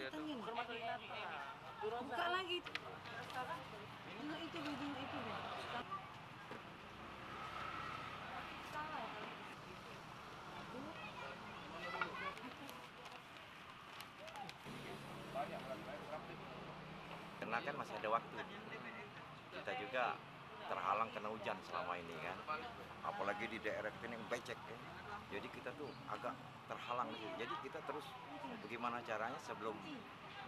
datangin. Buka lagi. Juga itu video itu. Karena kan masih ada waktu. Kita juga terhalang kena hujan selama ini kan. Apalagi di daerah kita yang becek kan. Jadi kita tuh agak terhalang gitu. Jadi kita terus bagaimana caranya sebelum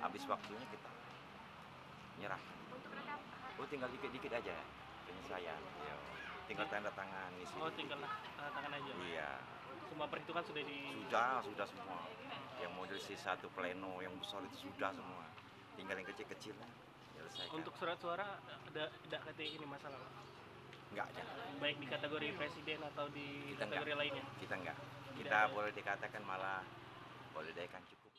habis waktunya kita nyerah. Oh tinggal dikit-dikit aja penyelesaian. Ya. Tinggal tanda tangan isi. Oh tinggal tanda tangan aja. Iya. Semua perhitungan sudah di. Sudah semua. Yang model C1 pleno yang besar itu sudah semua. Tinggal yang kecil-kecil lah. Selesaikan. Untuk surat suara ada tidak KTI ini masalah? Enggak ada. Baik di kategori presiden atau di Kita kategori enggak. lainnya? Kita enggak. Tidak Kita ada. boleh dikatakan malah boleh dikatakan cukup.